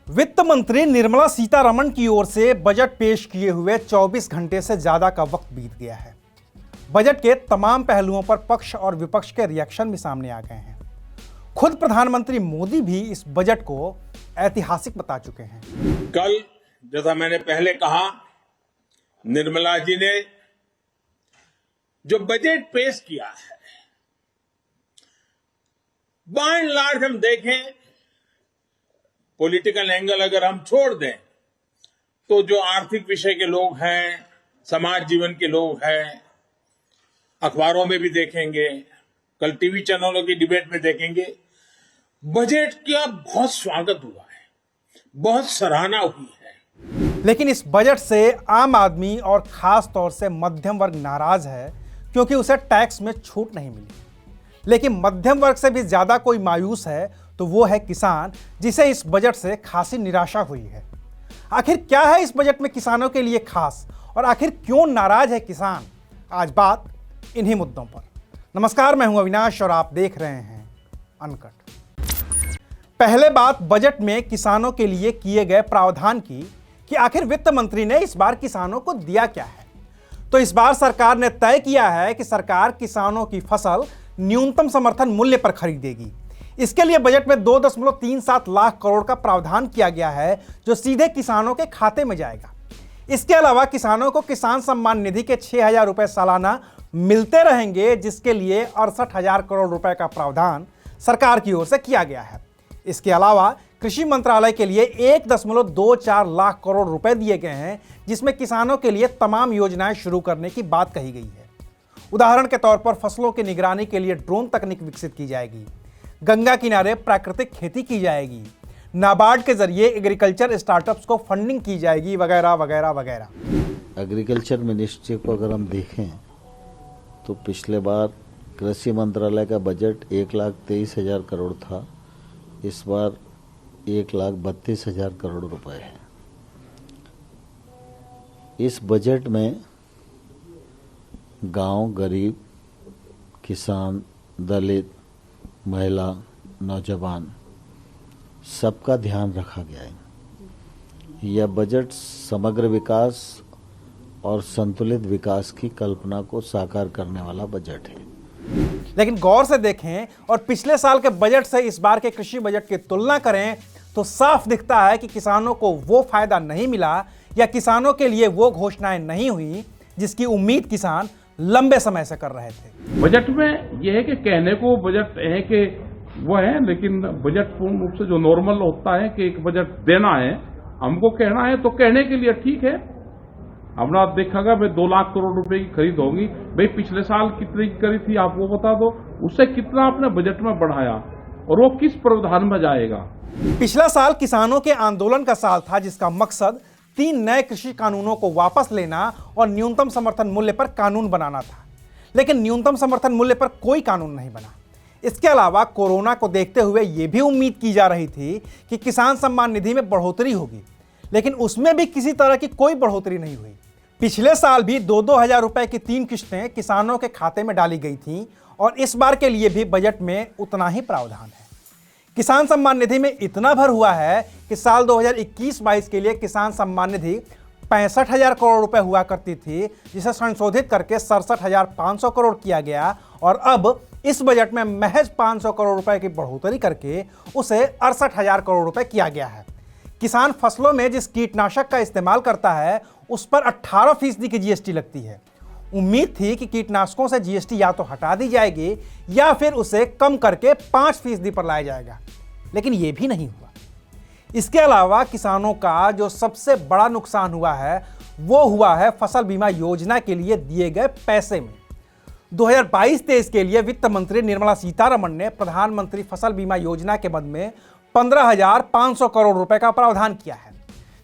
वित्त मंत्री निर्मला सीतारमण की ओर से बजट पेश किए हुए 24 घंटे से ज्यादा का वक्त बीत गया है। बजट के तमाम पहलुओं पर पक्ष और विपक्ष के रिएक्शन भी सामने आ गए हैं। खुद प्रधानमंत्री मोदी भी इस बजट को ऐतिहासिक बता चुके हैं। कल जैसा मैंने पहले कहा, निर्मला जी ने जो बजट पेश किया है, बाय एंड लार्ज हम देखें, पॉलिटिकल एंगल अगर हम छोड़ दें तो जो आर्थिक विषय के लोग हैं, समाज जीवन के लोग हैं, अखबारों में भी देखेंगे, कल टीवी चैनलों की डिबेट में देखेंगे, बजट का बहुत स्वागत हुआ है, बहुत सराहना हुई है। लेकिन इस बजट से आम आदमी और खास तौर से मध्यम वर्ग नाराज है, क्योंकि उसे टैक्स में छूट नहीं मिली। लेकिन मध्यम वर्ग से भी ज्यादा कोई मायूस है तो वो है किसान, जिसे इस बजट से खासी निराशा हुई है। आखिर क्या है इस बजट में किसानों के लिए खास, और आखिर क्यों नाराज है किसान? आज बात इन्हीं मुद्दों पर। नमस्कार, मैं हूं अविनाश और आप देख रहे हैं अनकट। पहले बात बजट में किसानों के लिए किए गए प्रावधान की कि आखिर वित्त मंत्री ने इस बार किसानों को दिया क्या है। तो इस बार सरकार ने तय किया है कि सरकार किसानों की फसल न्यूनतम समर्थन मूल्य पर खरीदेगी। इसके लिए बजट में 2.37 लाख करोड़ का प्रावधान किया गया है, जो सीधे किसानों के खाते में जाएगा। इसके अलावा किसानों को किसान सम्मान निधि के 6,000 रुपए सालाना मिलते रहेंगे, जिसके लिए 68,000 करोड़ रुपए का प्रावधान सरकार की ओर से किया गया है। इसके अलावा कृषि मंत्रालय के लिए 1.24 लाख करोड़ रुपए दिए गए हैं, जिसमें किसानों के लिए तमाम योजनाएं शुरू करने की बात कही गई है। उदाहरण के तौर पर फसलों की निगरानी के लिए ड्रोन तकनीक विकसित की जाएगी, गंगा किनारे प्राकृतिक खेती की जाएगी, नाबार्ड के जरिए एग्रीकल्चर स्टार्टअप्स को फंडिंग की जाएगी, वगैरह वगैरह वगैरह। एग्रीकल्चर मिनिस्ट्री को अगर हम देखें तो पिछले बार कृषि मंत्रालय का बजट 1,23,000 करोड़ था, इस बार 1,32,000 करोड़ रुपए है। इस बजट में गांव, गरीब, किसान, दलित, महिला, नौजवान सबका ध्यान रखा गया है। यह बजट समग्र विकास और संतुलित विकास की कल्पना को साकार करने वाला बजट है। लेकिन गौर से देखें और पिछले साल के बजट से इस बार के कृषि बजट की तुलना करें तो साफ दिखता है कि किसानों को वो फायदा नहीं मिला, या किसानों के लिए वो घोषणाएं नहीं हुई जिसकी उम्मीद किसान लंबे समय से कर रहे थे। बजट में यह है कि कहने को बजट है कि वो है, लेकिन बजट पूर्ण रूप से जो नॉर्मल होता है कि एक बजट देना है, हमको कहना है तो कहने के लिए ठीक है। हमने देखा भाई 2 लाख करोड़ रुपए की खरीद होगी, भाई पिछले साल कितनी करी थी आप वो बता दो, उससे कितना आपने बजट में बढ़ाया और वो किस प्रावधान में जाएगा। पिछला साल किसानों के आंदोलन का साल था, जिसका मकसद 3 नए कृषि कानूनों को वापस लेना और न्यूनतम समर्थन मूल्य पर कानून बनाना था। लेकिन न्यूनतम समर्थन मूल्य पर कोई कानून नहीं बना। इसके अलावा कोरोना को देखते हुए यह भी उम्मीद की जा रही थी कि किसान सम्मान निधि में बढ़ोतरी होगी, लेकिन उसमें भी किसी तरह की कोई बढ़ोतरी नहीं हुई। पिछले साल भी 2-2 हजार रुपए की 3 किस्तें किसानों के खाते में डाली गई थीं, और इस बार के लिए भी बजट में उतना ही प्रावधान है। किसान सम्मान निधि में इतना भर हुआ है कि साल 2021-22 के लिए किसान सम्मान निधि 65,000 करोड़ रुपए हुआ करती थी, जिसे संशोधित करके 67,500 करोड़ किया गया, और अब इस बजट में महज 500 करोड़ रुपए की बढ़ोतरी करके उसे 68,000 करोड़ रुपए किया गया है। किसान फसलों में जिस कीटनाशक का इस्तेमाल करता है उस पर 18% की जीएसटी लगती है। उम्मीद थी कि कीटनाशकों से जीएसटी या तो हटा दी जाएगी या फिर उसे कम करके 5% पर लाया जाएगा, लेकिन यह भी नहीं हुआ। इसके अलावा किसानों का जो सबसे बड़ा नुकसान हुआ है वो हुआ है फसल बीमा योजना के लिए दिए गए पैसे में। 2022-23 के लिए वित्त मंत्री निर्मला सीतारमण ने प्रधानमंत्री फसल बीमा योजना के मद में 15,500 करोड़ रुपए का प्रावधान किया है,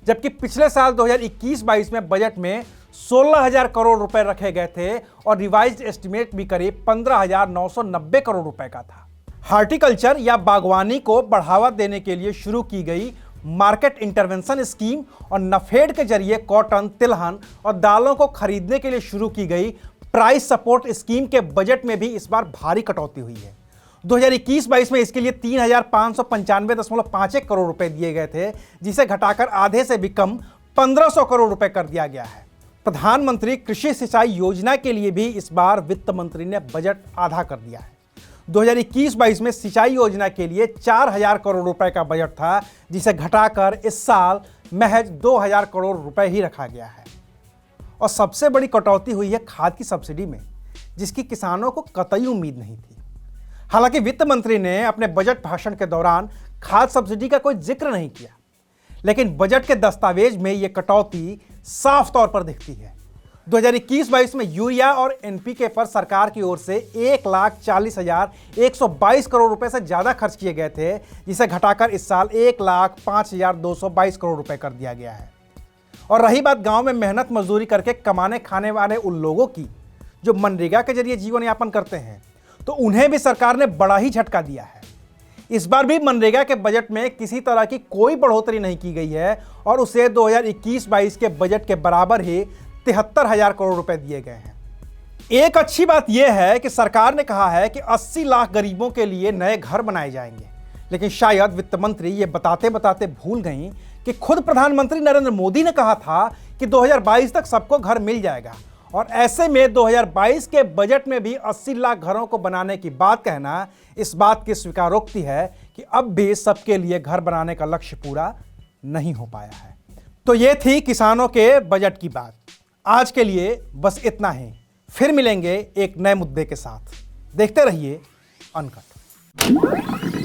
जबकि पिछले साल 2021-22 में बजट में 16,000 करोड़ रुपए रखे गए थे और रिवाइज्ड एस्टिमेट भी करीब 15,990 करोड़ रुपए का था। हार्टिकल्चर या बागवानी को बढ़ावा देने के लिए शुरू की गई मार्केट इंटरवेंशन स्कीम और नफेड के जरिए कॉटन, तिलहन और दालों को खरीदने के लिए शुरू की गई प्राइस सपोर्ट स्कीम के बजट में भी इस बार भारी कटौती हुई है। 2021-22 में इसके लिए 3,595.51 करोड़ रुपए दिए गए थे, जिसे घटाकर आधे से भी कम 1,500 करोड़ रुपए कर दिया गया है। प्रधानमंत्री कृषि सिंचाई योजना के लिए भी इस बार वित्त मंत्री ने बजट आधा कर दिया है। 2021-22 में सिंचाई योजना के लिए 4,000 करोड़ रुपए का बजट था, जिसे घटाकर इस साल महज 2,000 करोड़ रुपए ही रखा गया है। और सबसे बड़ी कटौती हुई है खाद की सब्सिडी में, जिसकी किसानों को कतई उम्मीद नहीं थी। हालांकि वित्त मंत्री ने अपने बजट भाषण के दौरान खाद सब्सिडी का कोई जिक्र नहीं किया, लेकिन बजट के दस्तावेज में यह कटौती साफ तौर पर दिखती है। 2021-22 में यूरिया और एनपीके पर सरकार की ओर से 1,40,122 करोड़ रुपए से ज्यादा खर्च किए गए थे, जिसे घटाकर इस साल 1,05,222 करोड़ रुपए कर दिया गया है। और रही बात गांव में मेहनत मजदूरी करके कमाने खाने वाले उन लोगों की जो मनरेगा के जरिए जीवन यापन करते हैं, तो उन्हें भी सरकार ने बड़ा ही झटका दिया है। इस बार भी मनरेगा के बजट में किसी तरह की कोई बढ़ोतरी नहीं की गई है और उसे 2021-22 के बजट के बराबर ही 73,000 करोड़ रुपए दिए गए हैं। एक अच्छी बात यह है कि सरकार ने कहा है कि 80 लाख गरीबों के लिए नए घर बनाए जाएंगे, लेकिन शायद वित्त मंत्री ये बताते बताते भूल गई कि खुद प्रधानमंत्री नरेंद्र मोदी ने कहा था कि 2022 तक सबको घर मिल जाएगा, और ऐसे में 2022 के बजट में भी 80 लाख घरों को बनाने की बात कहना इस बात की स्वीकारोक्ति है कि अब भी सबके लिए घर बनाने का लक्ष्य पूरा नहीं हो पाया है। तो ये थी किसानों के बजट की बात। आज के लिए बस इतना ही, फिर मिलेंगे एक नए मुद्दे के साथ। देखते रहिए अनकट।